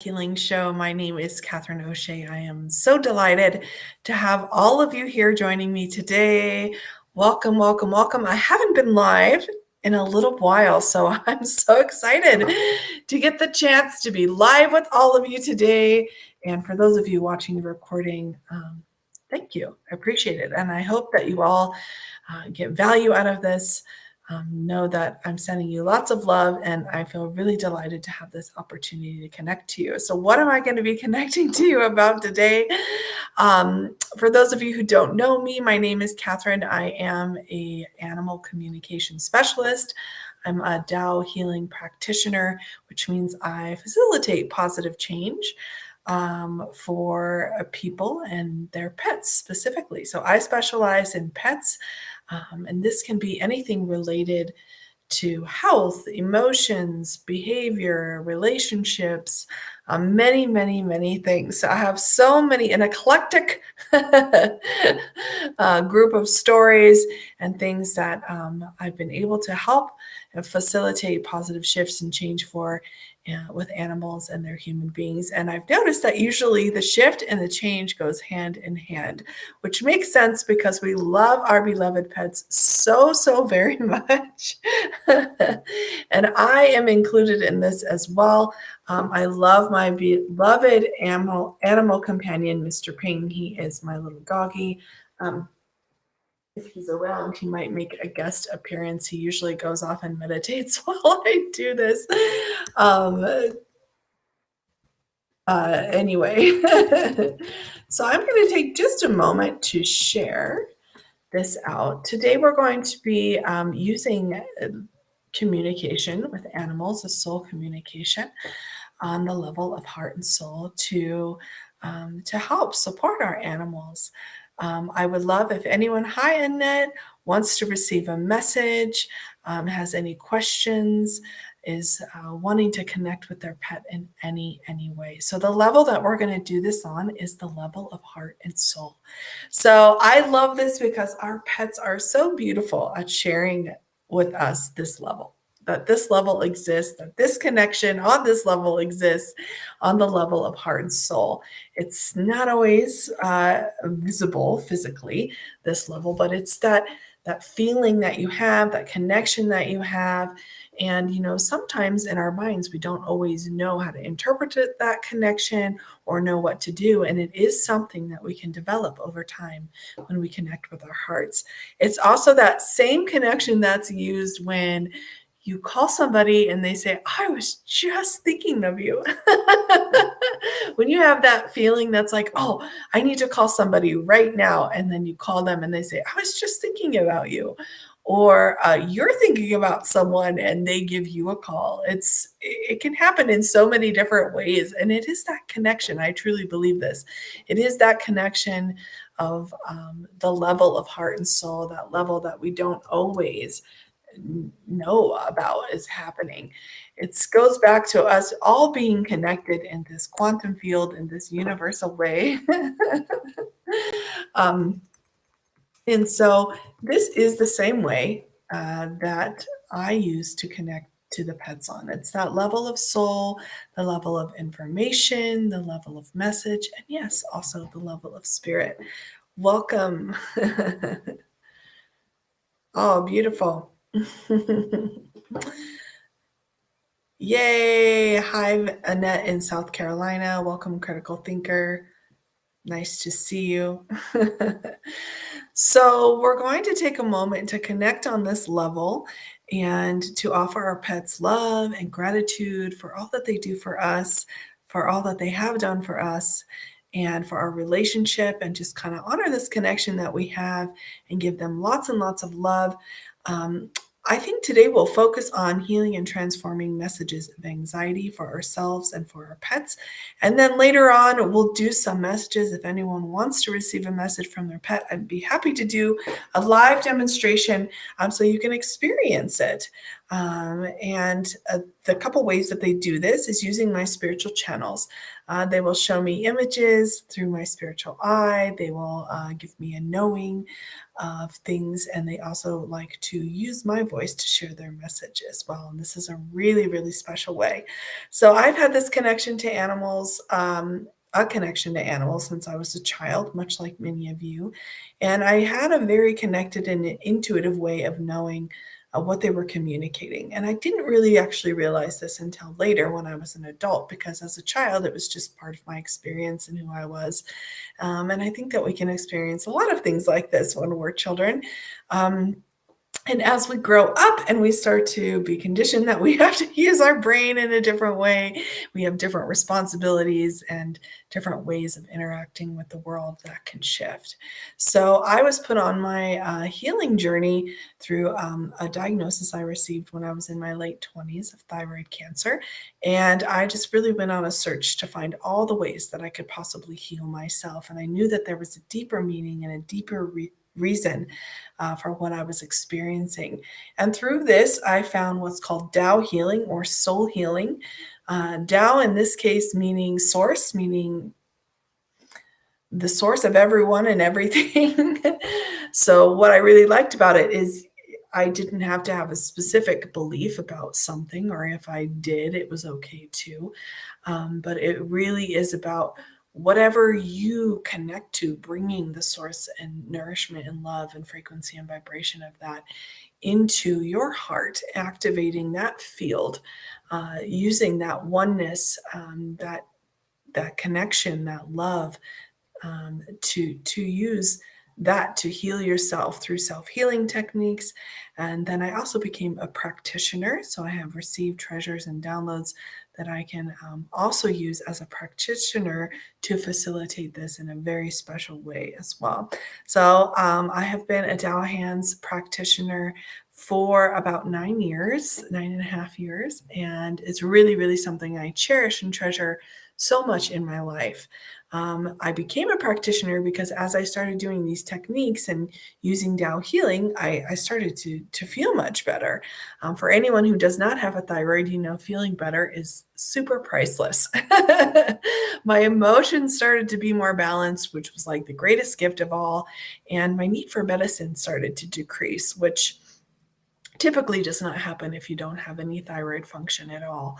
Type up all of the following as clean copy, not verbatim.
Healing Show. My name is Catherine O'Shea. I am so delighted to have all of you here joining me today. Welcome, welcome, welcome. I haven't been live in a little while, so I'm so excited to get the chance to be live with all of you today. And for those of you watching the recording, thank you. I appreciate it. And I hope that you all get value out of this. Know that I'm sending you lots of love, and I feel really delighted to have this opportunity to connect to you. So what am I going to be connecting to you about today? For those of you who don't know me, my name is Catherine. I am an animal communication specialist. I'm a Tao healing practitioner, which means I facilitate positive change for people and their pets specifically. So I specialize in pets, and this can be anything related to health, emotions, behavior, relationships, many, many, many things. So I have so many, an eclectic group of stories and things that I've been able to help and facilitate positive shifts and change for with animals and their human beings. And I've noticed that usually the shift and the change goes hand in hand, which makes sense because we love our beloved pets so, so very much. And I am included in this as well. I love my beloved animal companion, Mr. Ping. He is my little doggy. If he's around, he might make a guest appearance. He usually goes off and meditates while I do this. Anyway, so I'm going to take just a moment to share this out. Today we're going to be using communication with animals, a soul communication on the level of heart and soul to help support our animals. I would love if anyone, hi Annette, wants to receive a message, has any questions, is wanting to connect with their pet in any way. So the level that we're going to do this on is the level of heart and soul. So I love this because our pets are so beautiful at sharing with us this level, that this level exists, that this connection on this level exists on the level of heart and soul. It's not always visible physically, this level, but it's that feeling that you have, that connection that you have. And, sometimes in our minds, we don't always know how to interpret that connection or know what to do. And it is something that we can develop over time when we connect with our hearts. It's also that same connection that's used when you call somebody and they say, I was just thinking of you. When you have that feeling that's like, oh, I need to call somebody right now. And then you call them and they say, I was just thinking about you. Or you're thinking about someone and they give you a call. It can happen in so many different ways. And it is that connection. I truly believe this. It is that connection of the level of heart and soul, that level that we don't always know about is happening. It goes back to us all being connected in this quantum field in this universal way. And so this is the same way that I use to connect to the pets on. It's that level of soul, the level of information, the level of message, and yes, also the level of spirit. Welcome. Oh, beautiful. Yay. Hi, Annette in South Carolina. Welcome, Critical Thinker. Nice to see you. So we're going to take a moment to connect on this level and to offer our pets love and gratitude for all that they do for us, for all that they have done for us, and for our relationship, and just kind of honor this connection that we have and give them lots and lots of love. Um, I think today we'll focus on healing and transforming messages of anxiety for ourselves and for our pets. And then later on, we'll do some messages. If anyone wants to receive a message from their pet, I'd be happy to do a live demonstration so you can experience it. And the couple ways that they do this is using my spiritual channels. They will show me images through my spiritual eye. They will give me a knowing of things, and they also like to use my voice to share their message as well. And this is a really, really special way. So I've had this connection to animals. A connection to animals since I was a child, much like many of you. And I had a very connected and intuitive way of knowing what they were communicating. And I didn't really actually realize this until later when I was an adult, because as a child, it was just part of my experience and who I was. And I think that we can experience a lot of things like this when we're children. Um, and as we grow up and we start to be conditioned that we have to use our brain in a different way, we have different responsibilities and different ways of interacting with the world that can shift. So I was put on my healing journey through a diagnosis I received when I was in my late 20s of thyroid cancer. And I just really went on a search to find all the ways that I could possibly heal myself. And I knew that there was a deeper meaning and a deeper reason for what I was experiencing. And through this, I found what's called Tao healing or soul healing. Tao, in this case, meaning source, meaning the source of everyone and everything. So, what I really liked about it is I didn't have to have a specific belief about something, or if I did, it was okay too. But it really is about whatever you connect to, bringing the source and nourishment and love and frequency and vibration of that into your heart, activating that field, using that oneness, that connection, that love, to use that to heal yourself through self-healing techniques. And then I also became a practitioner, so I have received treasures and downloads that I can also use as a practitioner to facilitate this in a very special way as well. So I have been a Tao Hands practitioner for about 9 years, 9.5 years, and it's really, really something I cherish and treasure so much in my life. I became a practitioner because as I started doing these techniques and using Tao healing, I started to feel much better. For anyone who does not have a thyroid, feeling better is super priceless. My emotions started to be more balanced, which was like the greatest gift of all. And my need for medicine started to decrease, which typically does not happen if you don't have any thyroid function at all.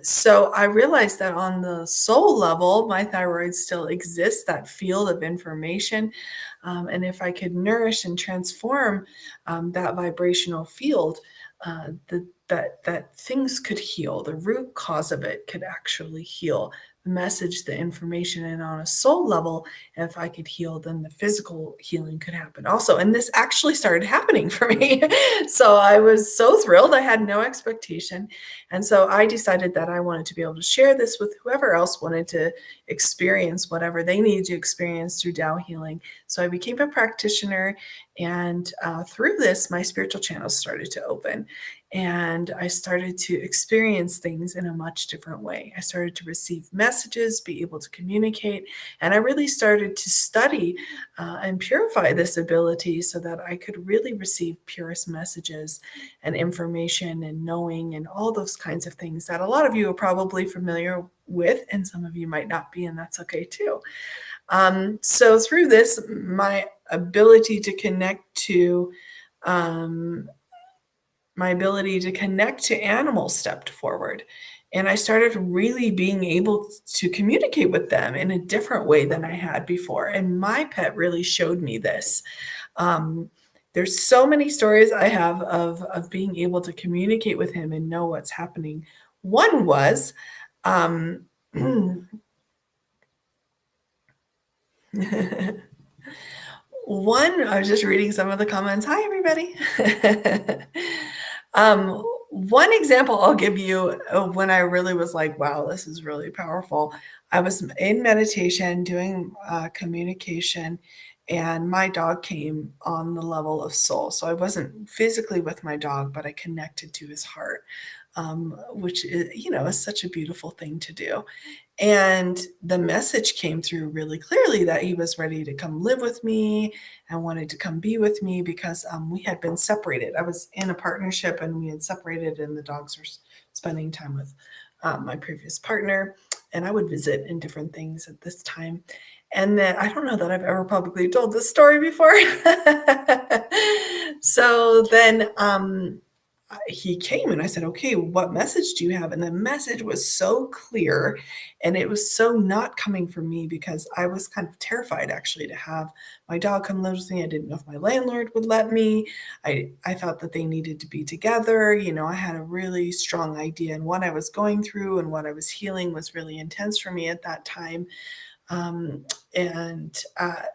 So I realized that on the soul level, my thyroid still exists, that field of information. And if I could nourish and transform that vibrational field, that things could heal. The root cause of it could actually heal the message, the information. And on a soul level, if I could heal, then the physical healing could happen also. And this actually started happening for me. So I was so thrilled. I had no expectation. And so I decided that I wanted to be able to share this with whoever else wanted to experience whatever they needed to experience through Tao healing. So I became a practitioner. And through this, my spiritual channels started to open. And I started to experience things in a much different way. I started to receive messages, be able to communicate, and I really started to study and purify this ability so that I could really receive purest messages and information and knowing and all those kinds of things that a lot of you are probably familiar with, and some of you might not be, and that's okay too. So through this, my ability to connect to animals stepped forward. And I started really being able to communicate with them in a different way than I had before. And my pet really showed me this. Um, there's so many stories I have of being able to communicate with him and know what's happening. One was, um, one, I was just reading some of the comments. Hi, everybody. One example I'll give you of when I really was like, wow, this is really powerful. I was in meditation doing communication, and my dog came on the level of soul. So I wasn't physically with my dog, but I connected to his heart. which is, is such a beautiful thing to do. And the message came through really clearly that he was ready to come live with me and wanted to come be with me because we had been separated. I was in a partnership and we had separated, and the dogs were spending time with my previous partner. And I would visit in different things at this time. And then I don't know that I've ever publicly told this story before. So then he came and I said, okay, what message do you have? And the message was so clear, and it was so not coming from me because I was kind of terrified actually to have my dog come live with me. I didn't know if my landlord would let me. I thought that they needed to be together. I had a really strong idea, and what I was going through and what I was healing was really intense for me at that time.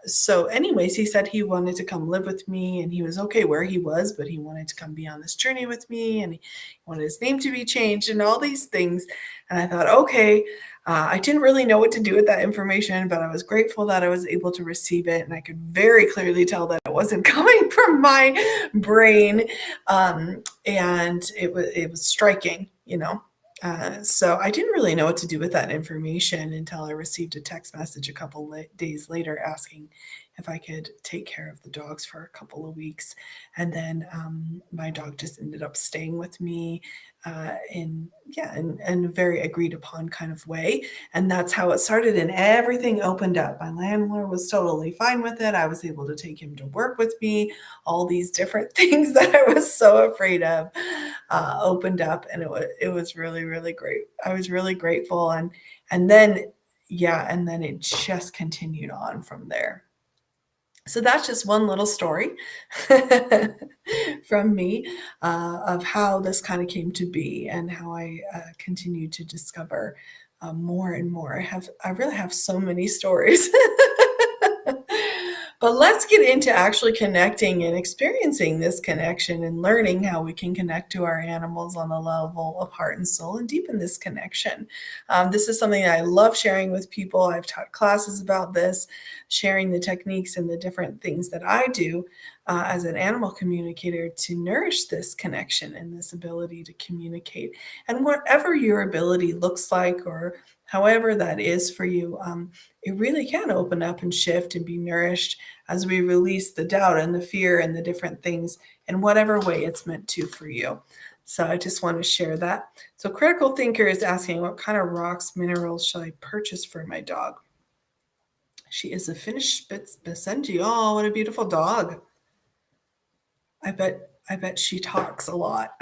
So anyways, he said he wanted to come live with me, and he was okay where he was, but he wanted to come be on this journey with me, and he wanted his name to be changed and all these things. And I thought, okay, I didn't really know what to do with that information, but I was grateful that I was able to receive it. And I could very clearly tell that it wasn't coming from my brain. And it was striking, so I didn't really know what to do with that information until I received a text message a couple days later asking if I could take care of the dogs for a couple of weeks. And then my dog just ended up staying with me in a very agreed upon kind of way. And that's how it started. And everything opened up. My landlord was totally fine with it. I was able to take him to work with me. All these different things that I was so afraid of opened up, and it was really, really great. I was really grateful. And then it just continued on from there. So that's just one little story from me of how this kind of came to be and how I continue to discover more and more. I really have so many stories. But let's get into actually connecting and experiencing this connection and learning how we can connect to our animals on a level of heart and soul and deepen this connection. This is something that I love sharing with people. I've taught classes about this, sharing the techniques and the different things that I do as an animal communicator to nourish this connection and this ability to communicate. And whatever your ability looks like, or however that is for you, it really can open up and shift and be nourished as we release the doubt and the fear and the different things in whatever way it's meant to for you. So I just want to share that. So Critical Thinker is asking, what kind of rocks, minerals shall I purchase for my dog? She is a Finnish Spitz Basenji. Oh, what a beautiful dog. I bet she talks a lot.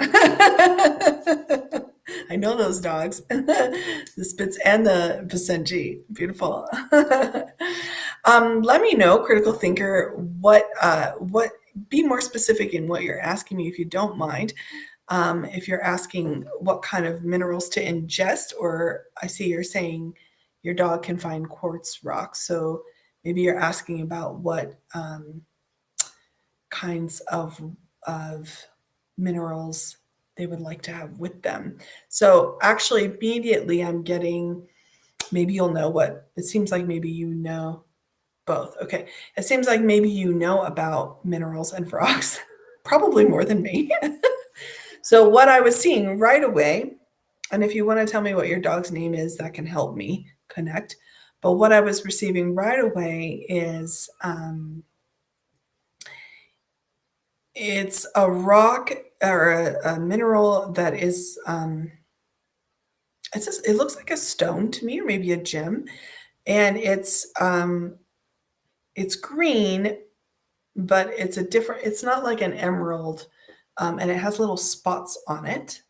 I know those dogs, the Spitz and the Basenji. Beautiful. Let me know, Critical Thinker, what be more specific in what you're asking me if you don't mind. If you're asking what kind of minerals to ingest, or I see you're saying your dog can find quartz rocks. So maybe you're asking about what kinds of minerals they would like to have with them. So actually immediately I'm getting, maybe you'll know what, it seems like maybe you know both. Okay. It seems like maybe you know about minerals and rocks, probably more than me. So what I was seeing right away, and if you want to tell me what your dog's name is, that can help me connect. But what I was receiving right away is it's a rock or a mineral that is it looks like a stone to me, or maybe a gem, and it's green, but it's not like an emerald, and it has little spots on it,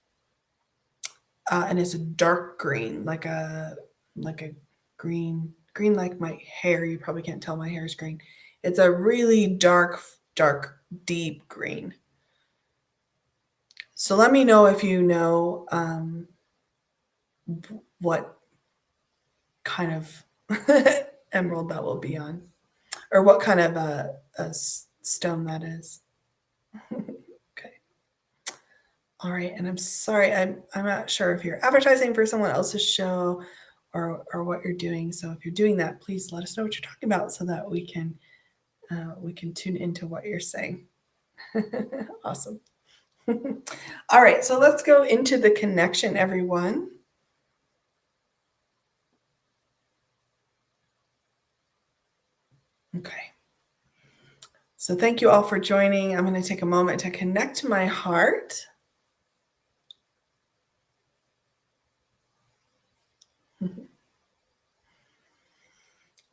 and it's a dark green, like a green like my hair. You probably can't tell my hair is green. It's a really dark, deep green. So let me know if you know what kind of emerald that will be on, or what kind of a stone that is. Okay. All right. And I'm sorry, I'm not sure if you're advertising for someone else's show or what you're doing. So if you're doing that, please let us know what you're talking about so that we can tune into what you're saying. Awesome. All right, so let's go into the connection, everyone. Okay. So thank you all for joining. I'm going to take a moment to connect to my heart.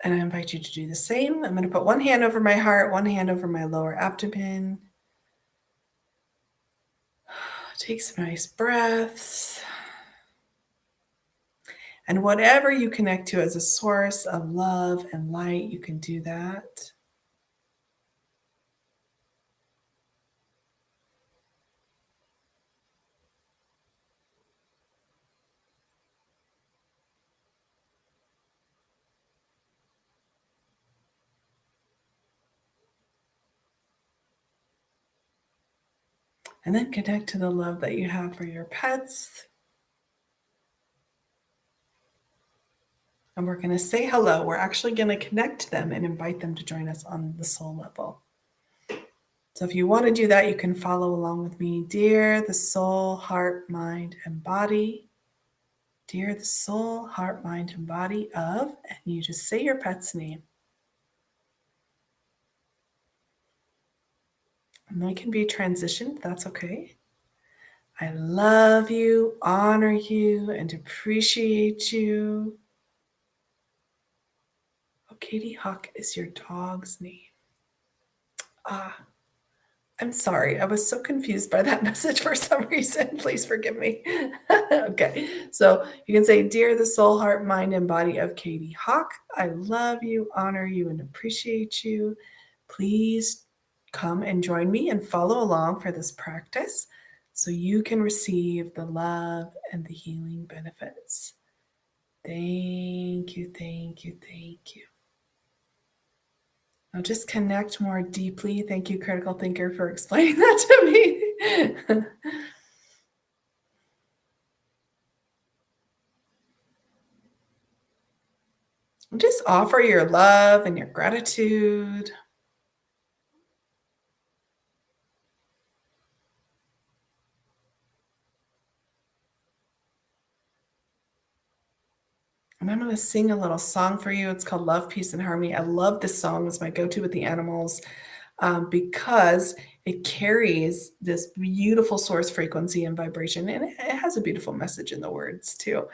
And I invite you to do the same. I'm going to put one hand over my heart, one hand over my lower abdomen. Take some nice breaths. And whatever you connect to as a source of love and light, you can do that. And then connect to the love that you have for your pets. And we're going to say hello. We're actually going to connect to them and invite them to join us on the soul level. So if you want to do that, you can follow along with me. Dear the soul, heart, mind, and body. Dear the soul, heart, mind, and body of, and you just say your pet's name. And they can be transitioned, that's okay. I love you, honor you, and appreciate you. Oh, Katie Hawk is your dog's name. I'm sorry. I was so confused by that message for some reason. Please forgive me. Okay. So you can say, Dear the soul, heart, mind, and body of Katie Hawk, I love you, honor you, and appreciate you. Please come and join me and follow along for this practice so you can receive the love and the healing benefits. Thank you, thank you, thank you. Now just connect more deeply. Thank you, Critical Thinker, for explaining that to me. Just offer your love and your gratitude. And I'm going to sing a little song for you. It's called Love, Peace, and Harmony. I love this song. It's my go-to with the animals because it carries this beautiful source frequency and vibration, and it has a beautiful message in the words too.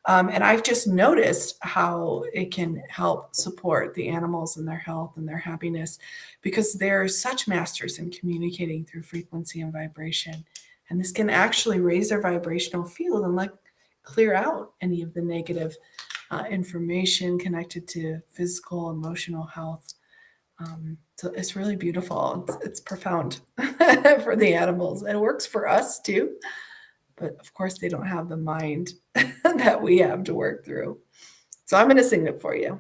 And I've just noticed how it can help support the animals and their health and their happiness because they're such masters in communicating through frequency and vibration. And this can actually raise their vibrational field and like clear out any of the negative information connected to physical, emotional health. So it's really beautiful. It's profound for the animals. And it works for us too. But of course, they don't have the mind that we have to work through. So I'm going to sing it for you.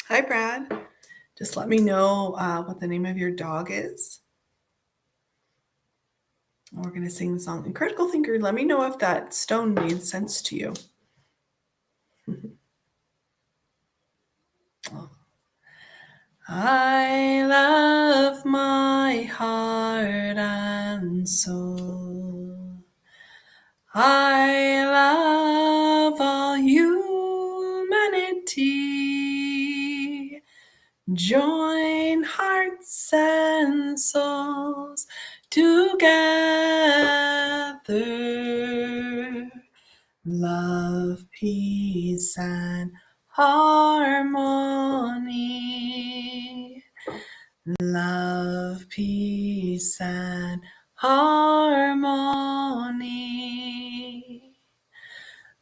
Hi, Brad. Just let me know what the name of your dog is. And we're going to sing the song. And Critical Thinker, let me know if that stone made sense to you. I love my heart and soul. I love all humanity. Join hearts and souls together. Love, peace, and harmony. Love, peace, and harmony.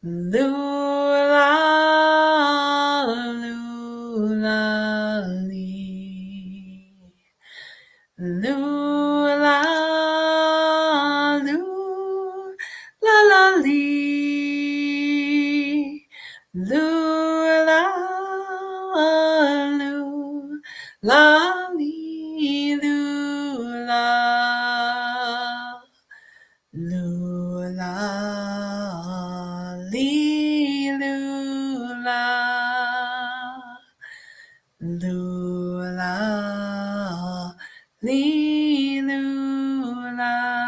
Lula, lula, lee. Lula, lula, la, la, lee. Lula, lula, la, lee, lula. Lula, lee, lula. Lula, lee, lula.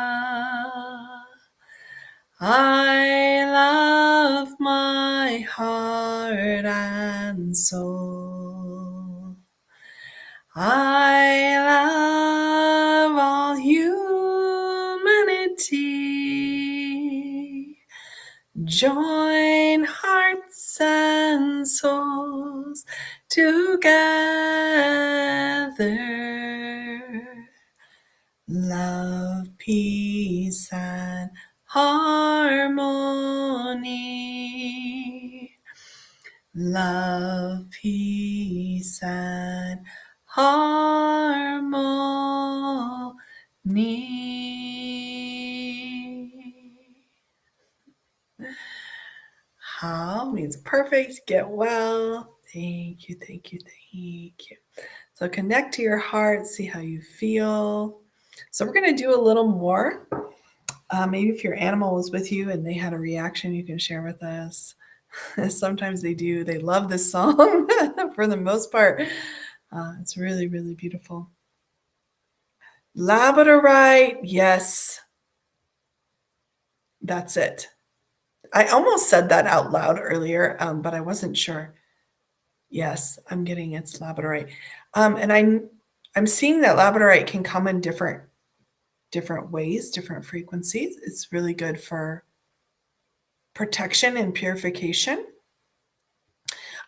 heart and soul. I love all humanity. Join hearts and souls together. Love, peace, and harmony. Love, peace, and harmony. How means perfect. Get well. Thank you, thank you, thank you. So connect to your heart, see how you feel. So we're going to do a little more. Maybe if your animal was with you and they had a reaction, you can share with us. Sometimes they do. They love this song for the most part. It's really, really beautiful. Labradorite, yes. That's it. I almost said that out loud earlier, but I wasn't sure. Yes, I'm getting it's labradorite. And I'm seeing that labradorite can come in different ways, different frequencies. It's really good for protection and purification.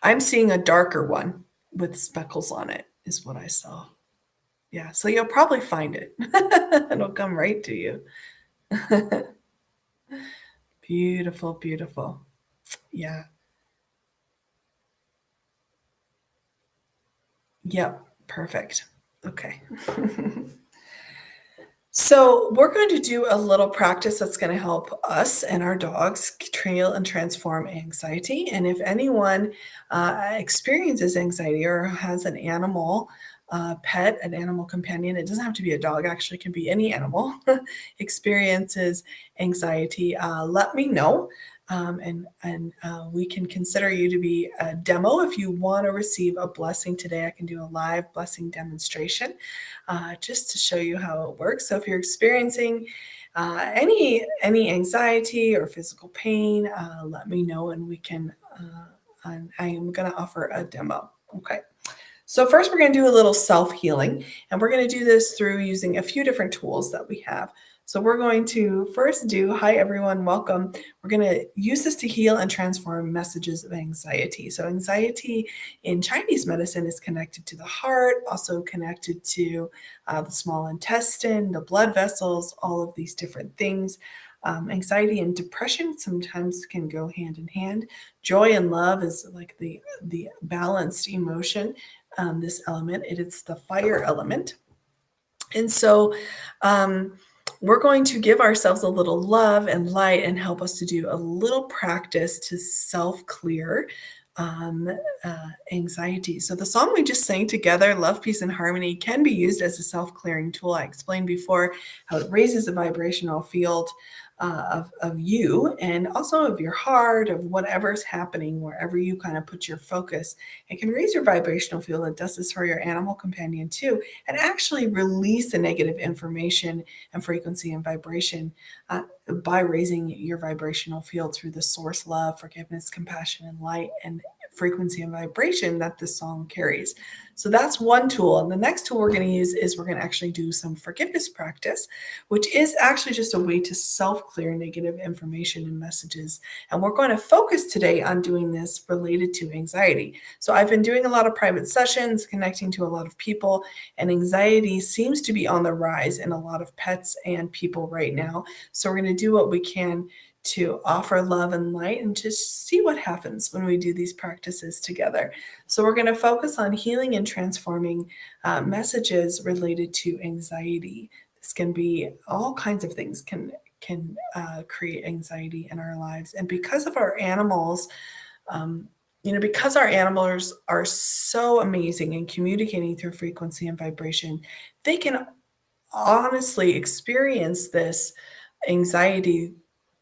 I'm seeing a darker one with speckles on it, is what I saw. Yeah, so you'll probably find it. It'll come right to you. Beautiful, beautiful. Yeah. Yep. Perfect. Okay. So we're going to do a little practice that's going to help us and our dogs trail and transform anxiety. And if anyone experiences anxiety or has an animal pet, an animal companion, it doesn't have to be a dog, actually, it can be any animal, experiences anxiety, let me know. And we can consider you to be a demo. If you want to receive a blessing today, I can do a live blessing demonstration just to show you how it works. So if you're experiencing any anxiety or physical pain, let me know and we can. I am going to offer a demo. Okay. So first, we're going to do a little self-healing, and we're going to do this through using a few different tools that we have. So we're going to first do, hi everyone, welcome. We're going to use this to heal and transform messages of anxiety. So anxiety in Chinese medicine is connected to the heart, also connected to the small intestine, the blood vessels, all of these different things. Anxiety and depression sometimes can go hand in hand. Joy and love is like the balanced emotion. This element, it's the fire element. And so we're going to give ourselves a little love and light and help us to do a little practice to self-clear anxiety. So the song we just sang together, Love, Peace, and Harmony, can be used as a self-clearing tool. I explained before how it raises the vibrational field of you and also of your heart, of whatever's happening, wherever you kind of put your focus. It can raise your vibrational field. It does this for your animal companion too, and actually release the negative information and frequency and vibration by raising your vibrational field through the source love, forgiveness, compassion, and light and frequency and vibration that this song carries. So that's one tool. And the next tool we're going to use is we're going to actually do some forgiveness practice, which is actually just a way to self-clear negative information and messages. And we're going to focus today on doing this related to anxiety. So I've been doing a lot of private sessions, connecting to a lot of people, and anxiety seems to be on the rise in a lot of pets and people right now. So we're going to do what we can to offer love and light and just see what happens when we do these practices together. So we're going to focus on healing and transforming messages related to anxiety. This can be all kinds of things can create anxiety in our lives. And because of our animals, because our animals are so amazing in communicating through frequency and vibration, they can honestly experience this anxiety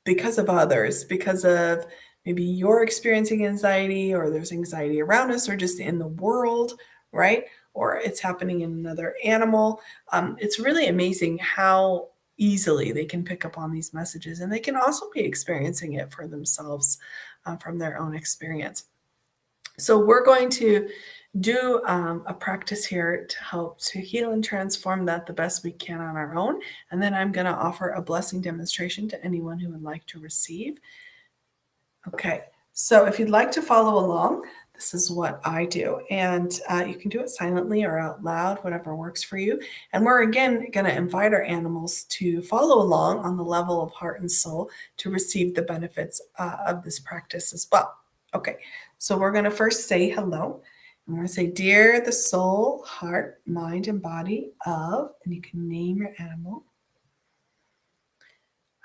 because of others, because of maybe you're experiencing anxiety or there's anxiety around us or just in the world, right? Or it's happening in another animal. It's really amazing how easily they can pick up on these messages, and they can also be experiencing it for themselves from their own experience. So we're going to do a practice here to help to heal and transform that the best we can on our own. And then I'm going to offer a blessing demonstration to anyone who would like to receive. Okay, so if you'd like to follow along, this is what I do. And you can do it silently or out loud, whatever works for you. And we're again going to invite our animals to follow along on the level of heart and soul to receive the benefits of this practice as well. Okay, so we're going to first say hello. And we're going to say, Dear the soul, heart, mind, and body of, and you can name your animal.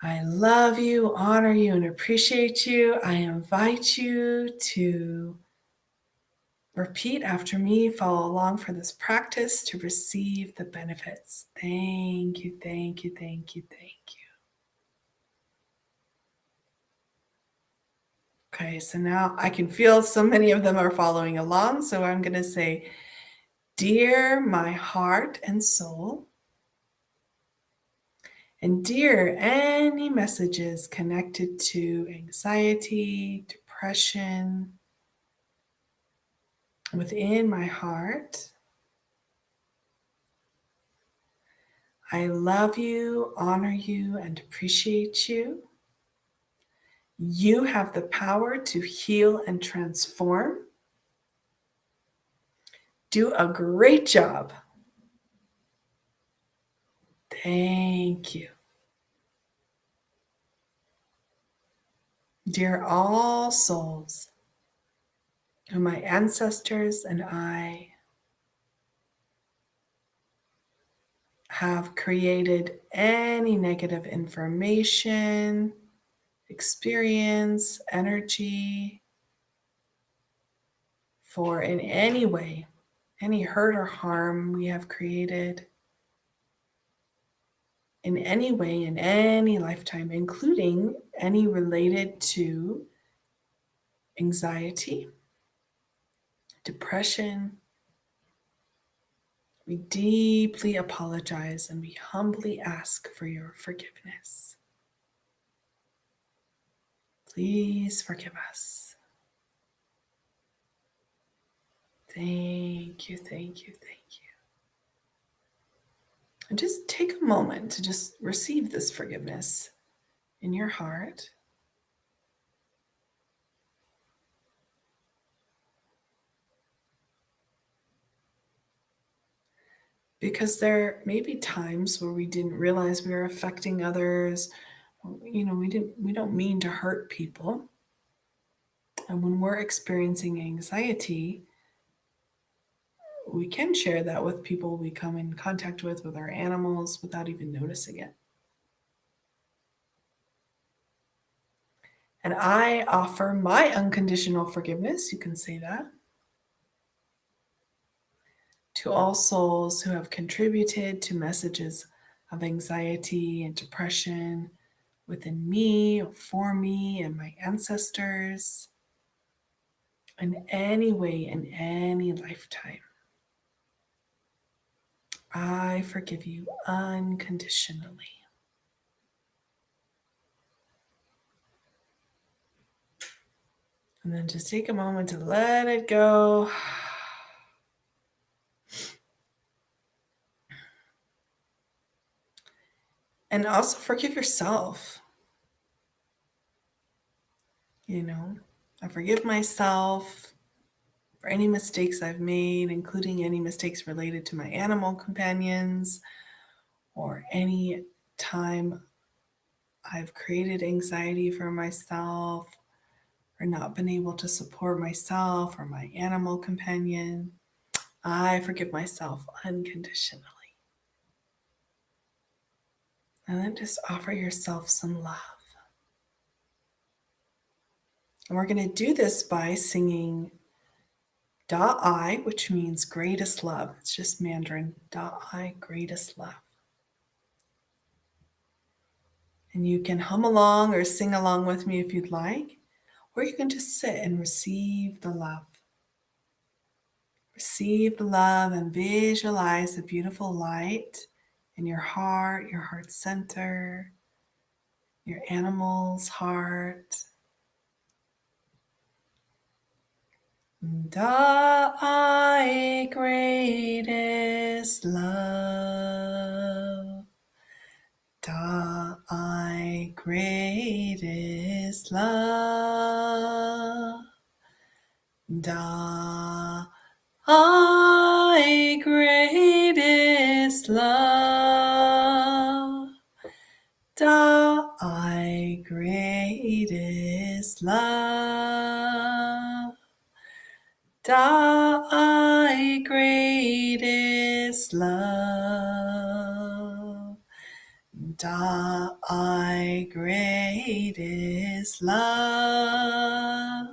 I love you, honor you, and appreciate you. I invite you to repeat after me, follow along for this practice to receive the benefits. Thank you, thank you, thank you, thank you. Okay, so now I can feel so many of them are following along. So I'm going to say, Dear my heart and soul, and dear any messages connected to anxiety, depression, within my heart, I love you, honor you, and appreciate you. You have the power to heal and transform. Do a great job. Thank you. Dear all souls, whom my ancestors and I have created any negative information, experience, energy, for in any way, any hurt or harm we have created in any way, in any lifetime, including any related to anxiety, depression. We deeply apologize and we humbly ask for your forgiveness. Please forgive us. Thank you, thank you, thank you. And just take a moment to just receive this forgiveness in your heart. Because there may be times where we didn't realize we were affecting others. We don't mean to hurt people. And when we're experiencing anxiety, we can share that with people we come in contact with our animals, without even noticing it. And I offer my unconditional forgiveness, you can say that, to all souls who have contributed to messages of anxiety and depression within me, or for me, and my ancestors, in any way, in any lifetime. I forgive you unconditionally. And then just take a moment to let it go. And also forgive yourself. I forgive myself for any mistakes I've made, including any mistakes related to my animal companions, or any time I've created anxiety for myself, or not been able to support myself or my animal companion. I forgive myself unconditionally. And then just offer yourself some love. And we're going to do this by singing Da I, which means greatest love. It's just Mandarin. Da I, greatest love. And you can hum along or sing along with me if you'd like, or you can just sit and receive the love. Receive the love and visualize the beautiful light in your heart center, your animal's heart. Thy greatest love, thy greatest love, thy greatest love, thy greatest love. Thy greatest love, thy greatest love, thy greatest love,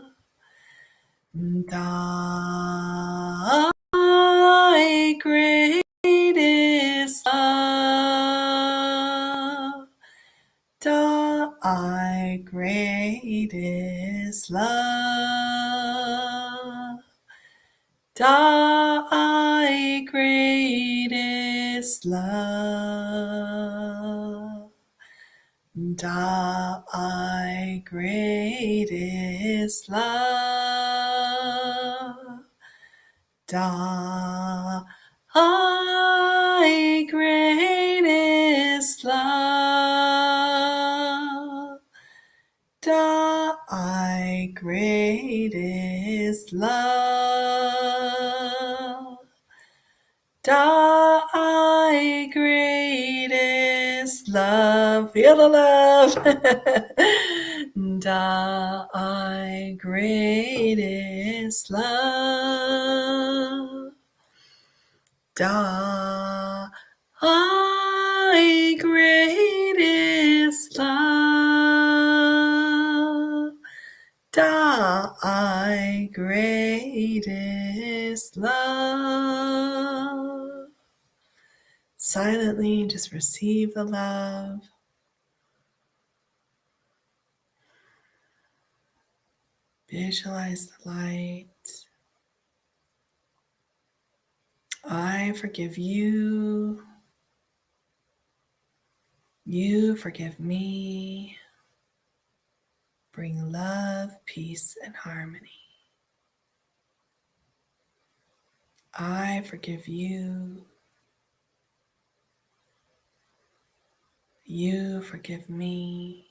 thy greatest love. Thy greatest love, thy greatest love, thy greatest love, thy greatest love, thy greatest love. Feel the love. Thy greatest love, thy greatest love, thy greatest love. Silently just receive the love. Visualize the light. I forgive you. You forgive me. Bring love, peace, and harmony. I forgive you. You forgive me.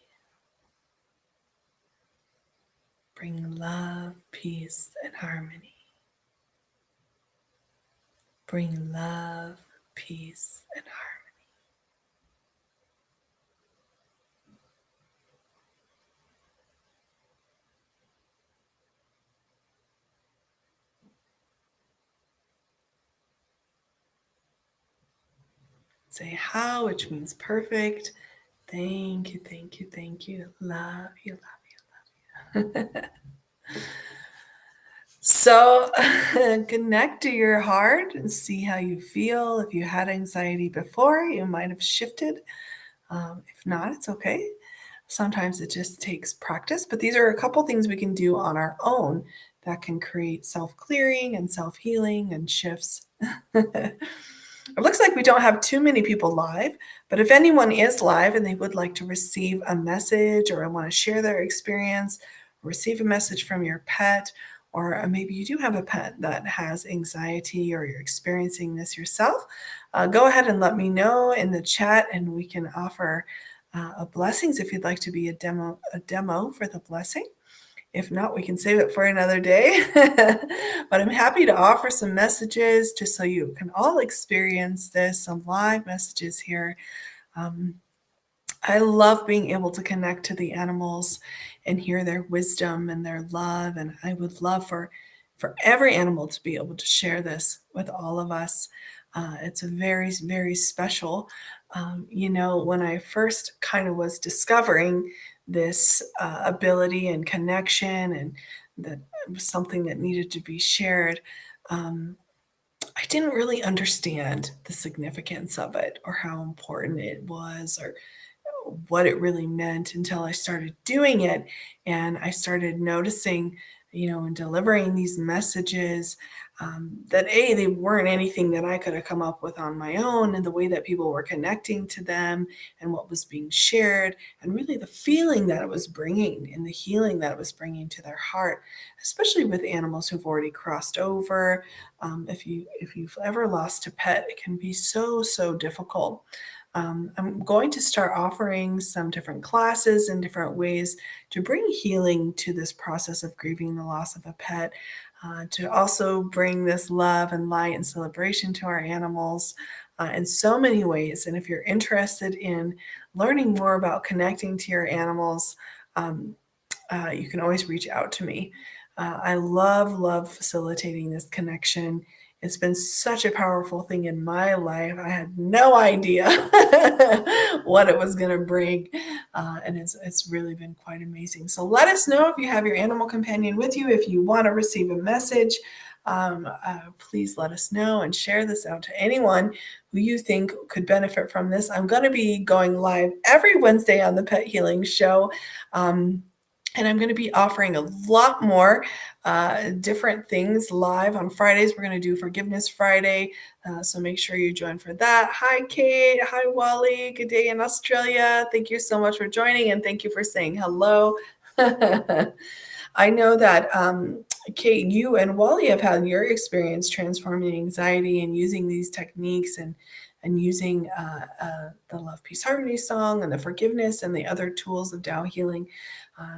Bring love, peace, and harmony. Bring love, peace, and harmony. Say how, which means perfect. Thank you, thank you, thank you. Love you, love you, love you. So connect to your heart and see how you feel. If you had anxiety before, you might have shifted. If not, it's okay. Sometimes it just takes practice, but these are a couple things we can do on our own that can create self-clearing and self-healing and shifts. It looks like we don't have too many people live, but if anyone is live and they would like to receive a message or want to share their experience, receive a message from your pet, or maybe you do have a pet that has anxiety or you're experiencing this yourself, go ahead and let me know in the chat and we can offer blessings if you'd like to be a demo for the blessing. If not, we can save it for another day. But I'm happy to offer some messages just so you can all experience this, some live messages here. I love being able to connect to the animals and hear their wisdom and their love. And I would love for every animal to be able to share this with all of us. It's a very, very special. When I first kind of was discovering this ability and connection, and that it was something that needed to be shared, I didn't really understand the significance of it or how important it was or what it really meant until I started doing it and I started noticing, in delivering these messages, that they weren't anything that I could have come up with on my own, and the way that people were connecting to them and what was being shared, and really the feeling that it was bringing and the healing that it was bringing to their heart, especially with animals who've already crossed over. If you've ever lost a pet, it can be so difficult. I'm going to start offering some different classes and different ways to bring healing to this process of grieving the loss of a pet, to also bring this love and light and celebration to our animals in so many ways. And if you're interested in learning more about connecting to your animals, um, you can always reach out to me. I love facilitating this connection. It's been such a powerful thing in my life. I had no idea what it was going to bring, and it's really been quite amazing. So let us know if you have your animal companion with you. If you want to receive a message, please let us know and share this out to anyone who you think could benefit from this. I'm going to be going live every Wednesday on the Pet Healing Show. And I'm going to be offering a lot more different things live on Fridays. We're going to do Forgiveness Friday. So make sure you join for that. Hi, Kate. Hi, Wally. Good day in Australia. Thank you so much for joining, and thank you for saying hello. I know that, Kate, you and Wally have had your experience transforming anxiety and using these techniques, and using the Love, Peace, Harmony song and the forgiveness and the other tools of Tao healing.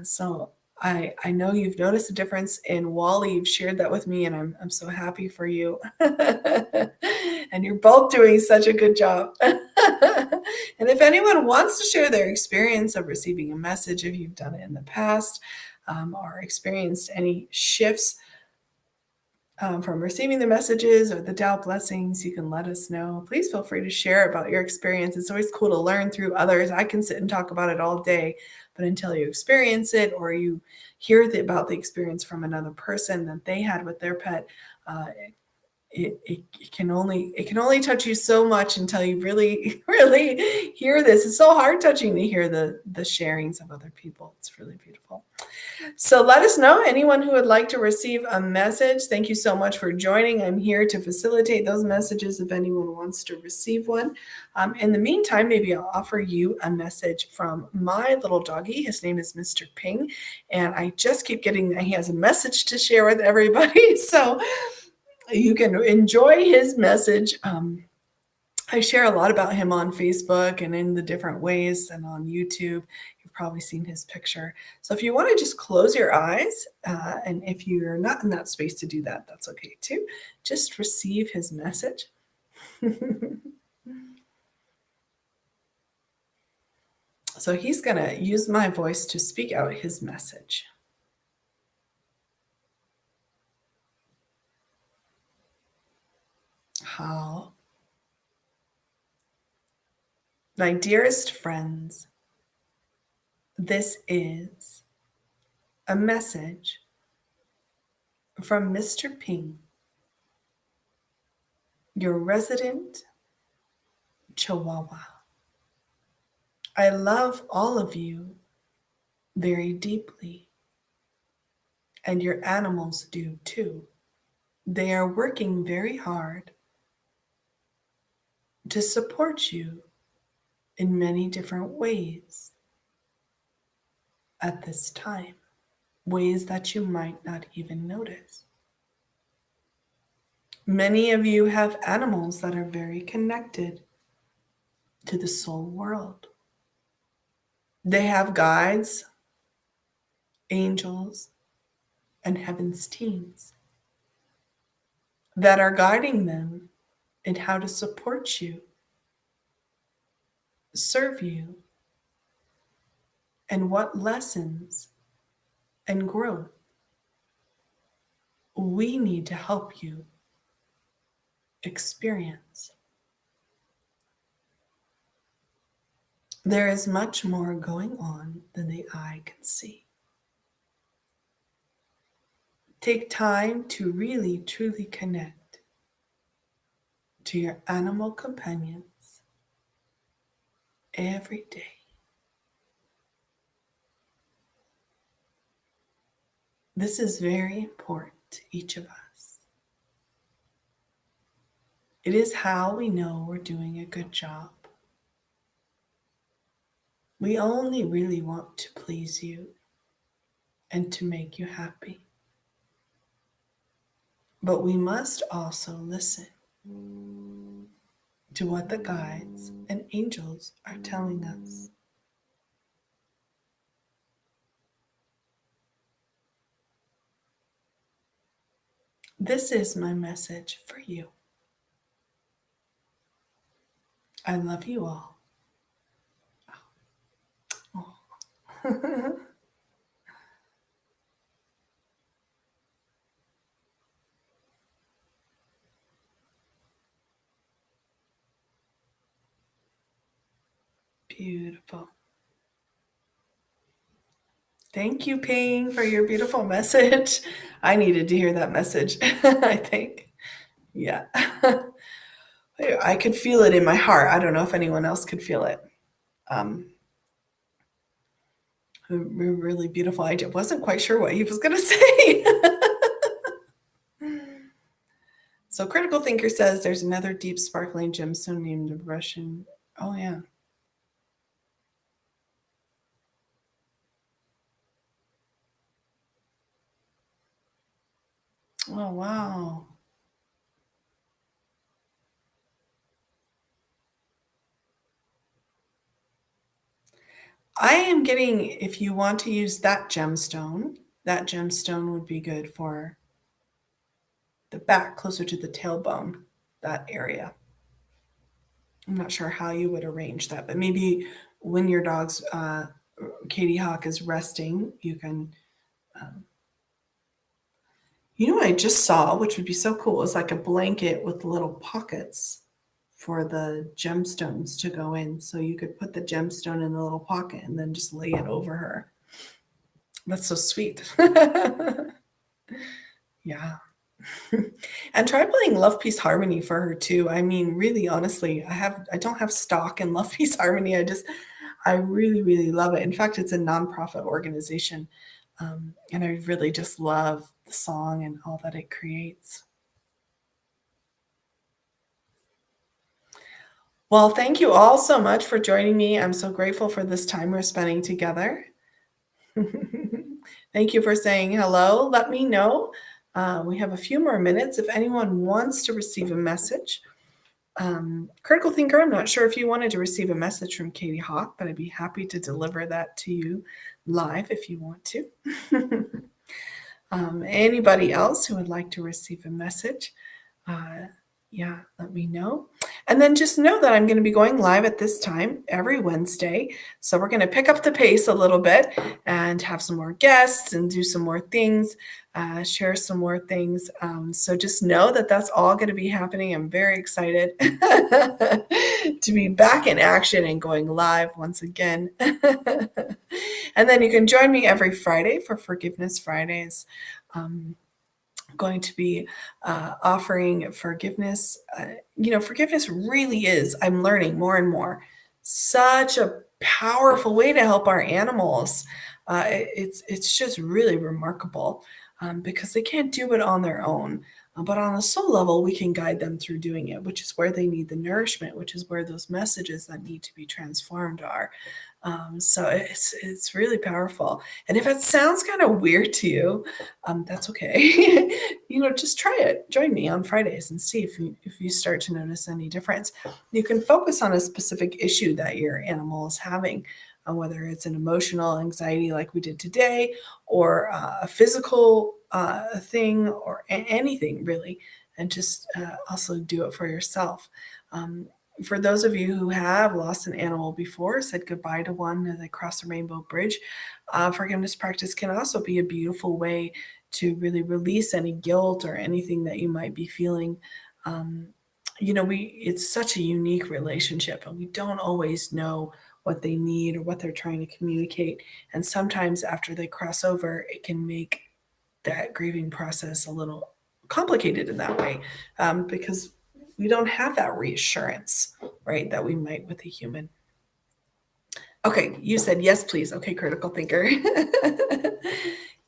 So I know you've noticed a difference in Wally. You've shared that with me, and I'm so happy for you. And you're both doing such a good job. And if anyone wants to share their experience of receiving a message, if you've done it in the past, or experienced any shifts from receiving the messages or the Tao blessings, you can let us know. Please feel free to share about your experience. It's always cool to learn through others. I can sit and talk about it all day, but until you experience it or you hear about the experience from another person that they had with their pet, it can only touch you so much until you really hear this. It's so heart touching to hear the sharings of other people. It's really beautiful. So let us know, anyone who would like to receive a message. Thank you so much for joining. I'm here to facilitate those messages if anyone wants to receive one. In the meantime, maybe I'll offer you a message from my little doggy. His name is Mr. Ping, and I just keep getting that he has a message to share with everybody. So you can enjoy his message. I share a lot about him on Facebook and in the different ways, and on YouTube. You've probably seen his picture. So if you want to just close your eyes, and if you're not in that space to do that, that's okay too. Just receive his message. So he's going to use my voice to speak out his message. How? My dearest friends, this is a message from Mr. Ping, your resident Chihuahua. I love all of you very deeply, and your animals do too. They are working very hard to support you in many different ways at this time, ways that you might not even notice. Many of you have animals that are very connected to the soul world. They have guides, angels, and heaven's teams that are guiding them in how to support you, serve you, and what lessons and growth we need to help you experience. There is much more going on than the eye can see. Take time to really, truly connect to your animal companions every day. This is very important to each of us. It is how we know we're doing a good job. We only really want to please you and to make you happy. But we must also listen to what the guides and angels are telling us. This is my message for you. I love you all. Oh. Beautiful. Thank you, Ping, for your beautiful message. I needed to hear that message, I think. Yeah. I could feel it in my heart. I don't know if anyone else could feel it. Um, really beautiful. I wasn't quite sure what he was going to say. So, Critical Thinker says there's another deep, sparkling gemstone named Russian. Oh, yeah. Oh, wow. I am getting, if you want to use that gemstone would be good for the back, closer to the tailbone, that area. I'm not sure how you would arrange that, but maybe when your dog's Katie Hawk is resting, you can. Um, you know what I just saw, which would be so cool, is like a blanket with little pockets for the gemstones to go in. So you could put the gemstone in the little pocket and then just lay it over her. That's so sweet. Yeah. And try playing Love Peace Harmony for her too. I mean, really honestly, I don't have stock in Love Peace Harmony. I really, really love it. In fact, it's a nonprofit organization. And I really just love the song and all that it creates. Well, thank you all so much for joining me. I'm so grateful for this time we're spending together. Thank you for saying hello. Let me know. We have a few more minutes. If anyone wants to receive a message, Critical Thinker, I'm not sure if you wanted to receive a message from Katie Hawk, but I'd be happy to deliver that to you live if you want to. Anybody else who would like to receive a message, uh, yeah, let me know. And then just know that I'm going to be going live at this time every Wednesday. So we're going to pick up the pace a little bit and have some more guests and do some more things, share some more things. So just know that that's all going to be happening. I'm very excited to be back in action and going live once again. And then you can join me every Friday for Forgiveness Fridays. Going to be offering forgiveness. Forgiveness really is, I'm learning more and more, such a powerful way to help our animals. It's just really remarkable because they can't do it on their own. But on a soul level, we can guide them through doing it, which is where they need the nourishment, which is where those messages that need to be transformed are. So it's really powerful. And if it sounds kind of weird to you, that's okay. Just try it. Join me on Fridays and see if you start to notice any difference. You can focus on a specific issue that your animal is having, whether it's an emotional anxiety like we did today, or a physical thing, or anything really, and just also do it for yourself. For those of you who have lost an animal before, said goodbye to one as they cross the rainbow bridge, forgiveness practice can also be a beautiful way to really release any guilt or anything that you might be feeling. It's such a unique relationship, and we don't always know what they need or what they're trying to communicate. And sometimes after they cross over, it can make that grieving process a little complicated in that way, because we don't have that reassurance, right, that we might with a human. Okay, you said yes, please. Okay, Critical Thinker.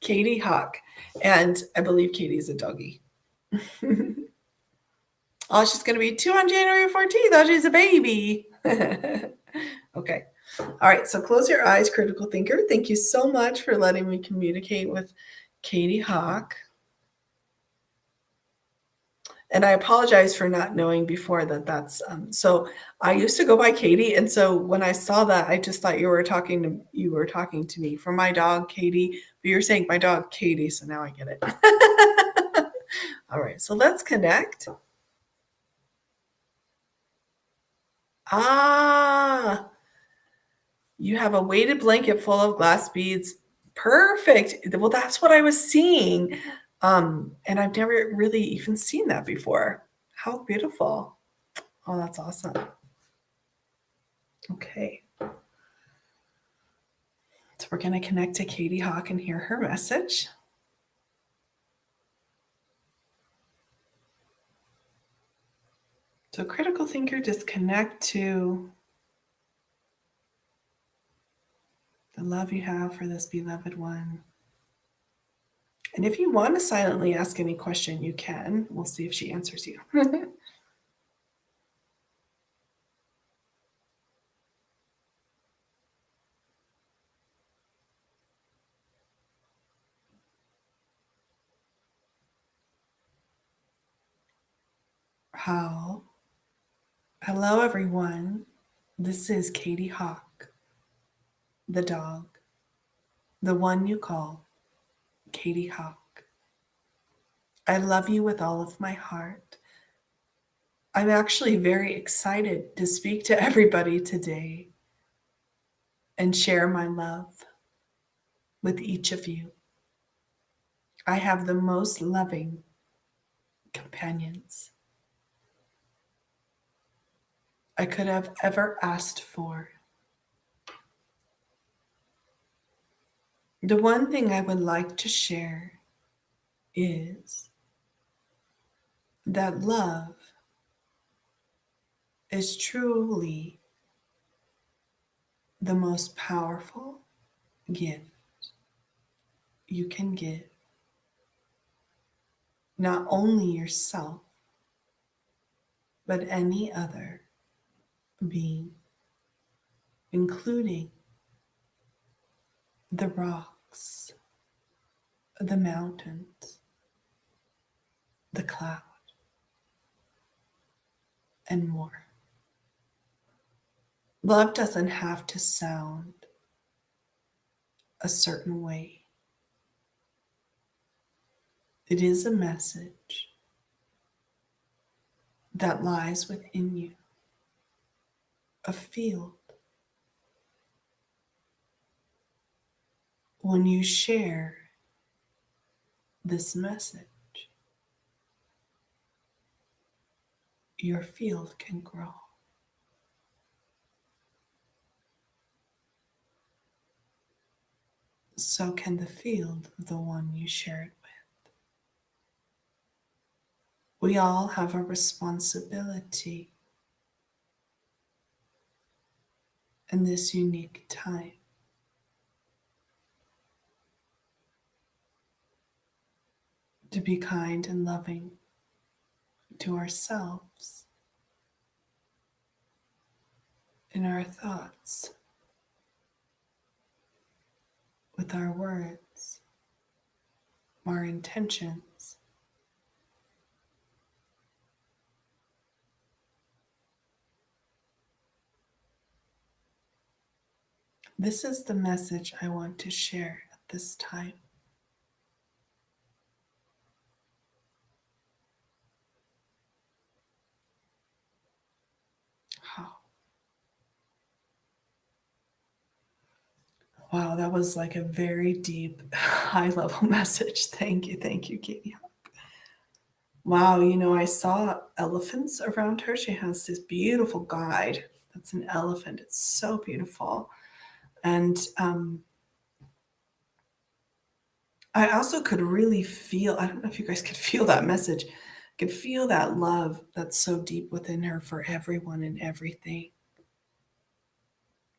Katie Hawk. And I believe Katie's a doggy. Oh, she's going to be 2 on January 14th. Oh, she's a baby. Okay. All right. So close your eyes, critical thinker. Thank you so much for letting me communicate with Katie Hawk. And I apologize for not knowing before that that's so I used to go by Katie, and so when I saw that, I just thought you were talking to me for my dog Katie, but you're saying my dog Katie, so now I get it. All right, so let's connect. Ah, you have a weighted blanket full of glass beads. Perfect. Well, that's what I was seeing. And I've never really even seen that before. How beautiful. Oh, that's awesome. Okay. So we're going to connect to Katie Hawk and hear her message. So critical thinker, just connect to the love you have for this beloved one. And if you want to silently ask any question, you can. We'll see if she answers you. How? Hello, everyone. This is Katie Hawk, the dog, the one you call Katie Hawk. I love you with all of my heart. I'm actually very excited to speak to everybody today and share my love with each of you. I have the most loving companions I could have ever asked for. The one thing I would like to share is that love is truly the most powerful gift you can give not only yourself, but any other being, including the rocks, the mountains, the cloud, and more. Love doesn't have to sound a certain way. It is a message that lies within you, a field. When you share this message, your field can grow. So can the field of the one you share it with. We all have a responsibility in this unique time to be kind and loving to ourselves in our thoughts, with our words, our intentions. This is the message I want to share at this time. How? Wow, that was like a very deep, high level message. Thank you, Katie. Wow, I saw elephants around her. She has this beautiful guide that's an elephant. It's so beautiful. And I also could really feel, I don't know if you guys could feel that message. I could feel that love that's so deep within her for everyone and everything.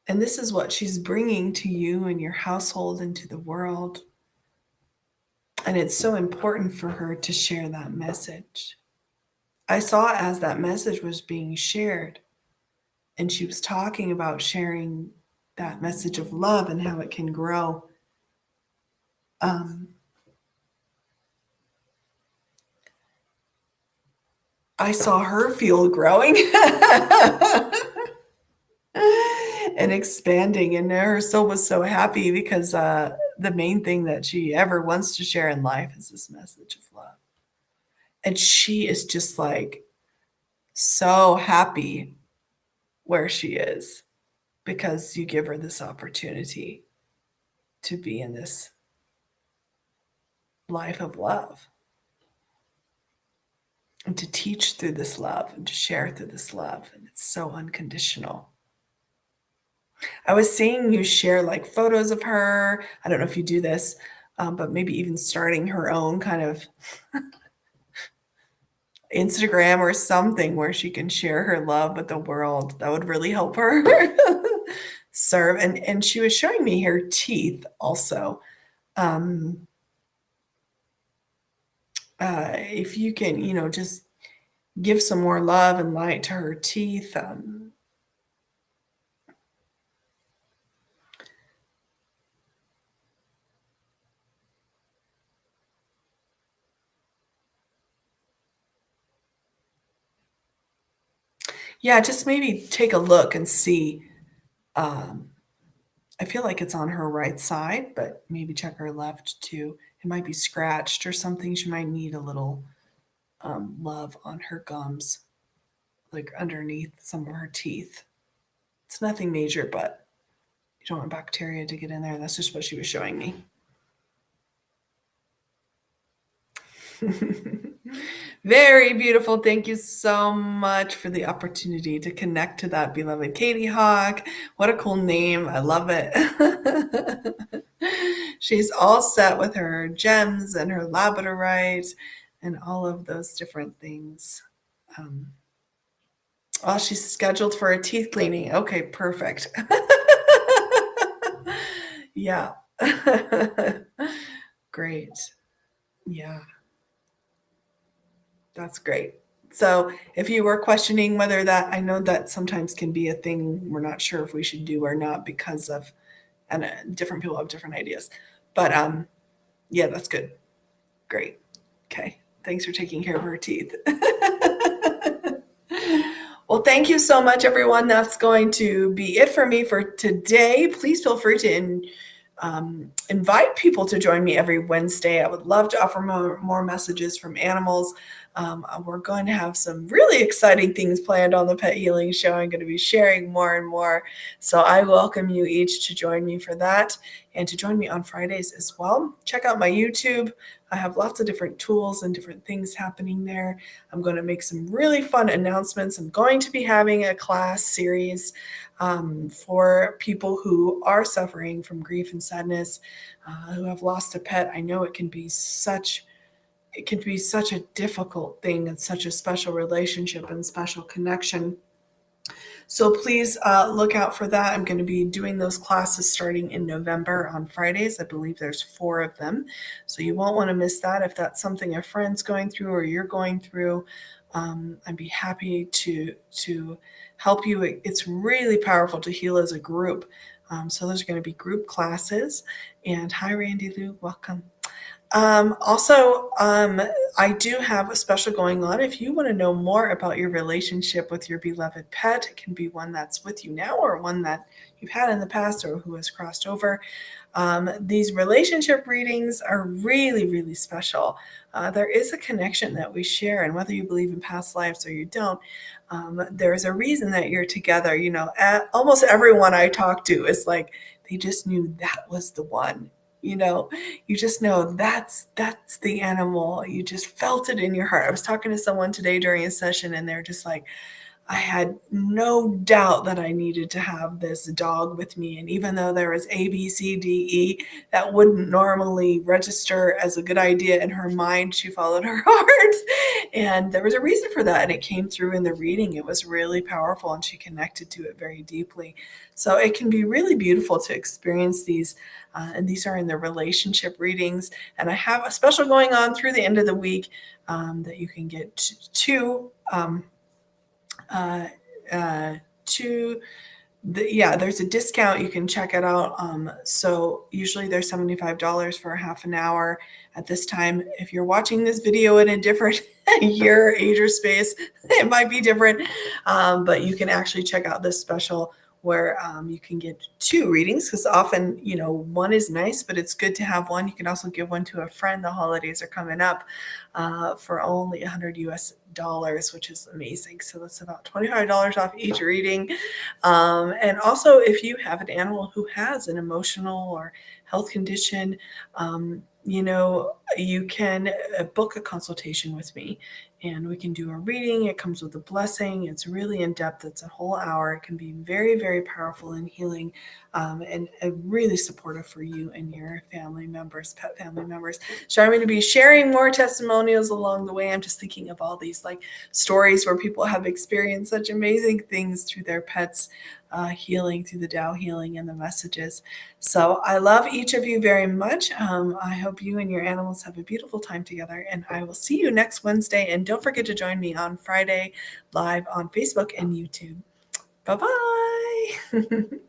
And this is what she's bringing to you and your household and to the world. And it's so important for her to share that message. I saw as that message was being shared, and she was talking about sharing that message of love and how it can grow. Um, I saw her field growing and expanding, and her soul was so happy because the main thing that she ever wants to share in life is this message of love. And she is just like so happy where she is because you give her this opportunity to be in this life of love and to teach through this love and to share through this love. And it's so unconditional. I was seeing you share like photos of her. I don't know if you do this, but maybe even starting her own kind of Instagram or something where she can share her love with the world. That would really help her serve. And she was showing me her teeth also. Um, if you can, just give some more love and light to her teeth. Yeah, just maybe take a look and see. Um, I feel like it's on her right side, but maybe check her left too. It might be scratched or something. She might need a little love on her gums, like underneath some of her teeth. It's nothing major, but you don't want bacteria to get in there. That's just what she was showing me. Very beautiful. Thank you so much for the opportunity to connect to that beloved Katie Hawk. What a cool name. I love it. She's all set with her gems and her labradorite and all of those different things. Um, oh, she's scheduled for a teeth cleaning. Okay, perfect. Yeah. Great. Yeah. That's great. So if you were questioning whether that, I know that sometimes can be a thing we're not sure if we should do or not because of, and different people have different ideas. But yeah, that's good. Great. Okay. Thanks for taking care of her teeth. Well, thank you so much, everyone. That's going to be it for me for today. Please feel free to invite people to join me every Wednesday. I would love to offer more messages from animals. We're going to have some really exciting things planned on the Pet Healing Show. I'm going to be sharing more and more. So I welcome you each to join me for that and to join me on Fridays as well. Check out my YouTube. I have lots of different tools and different things happening there. I'm going to make some really fun announcements. I'm going to be having a class series for people who are suffering from grief and sadness, who have lost a pet. I know it can be such a difficult thing and such a special relationship and special connection. So please look out for that. I'm going to be doing those classes starting in November on Fridays. I believe there's 4 of them. So you won't want to miss that. If that's something a friend's going through or you're going through, I'd be happy to help you. It's really powerful to heal as a group. So those are going to be group classes. And hi, Randy Lou, welcome. I do have a special going on. If you want to know more about your relationship with your beloved pet, it can be one that's with you now or one that you've had in the past or who has crossed over. These relationship readings are really, really special. There is a connection that we share, and whether you believe in past lives or you don't, there's a reason that you're together. Almost everyone I talk to is like, they just knew that was the one. You just know that's the animal. You just felt it in your heart. I was talking to someone today during a session, and they're just like, I had no doubt that I needed to have this dog with me. And even though there was A, B, C, D, E, that wouldn't normally register as a good idea in her mind, she followed her heart. And there was a reason for that. And it came through in the reading. It was really powerful and she connected to it very deeply. So it can be really beautiful to experience these. And these are in the relationship readings. And I have a special going on through the end of the week that you can get two. Uh, to there's a discount. You can check it out. So usually there's $75 for a half an hour at this time. If you're watching this video in a different year, age, or space, it might be different. But you can actually check out this special where you can get two readings, because often, one is nice, but it's good to have one. You can also give one to a friend. The holidays are coming up for only $100 US, which is amazing. So that's about $25 off each reading. And also, if you have an animal who has an emotional or health condition, you can book a consultation with me and we can do a reading. It comes with a blessing. It's really in depth. It's a whole hour. It can be very, very powerful and healing, and really supportive for you and your family members, pet family members. So I'm going to be sharing more testimonials along the way. I'm just thinking of all these stories where people have experienced such amazing things through their pets healing, through the Tao healing and the messages. So I love each of you very much. I hope you and your animals have a beautiful time together, and I will see you next Wednesday. And don't forget to join me on Friday live on Facebook and YouTube. Bye-bye.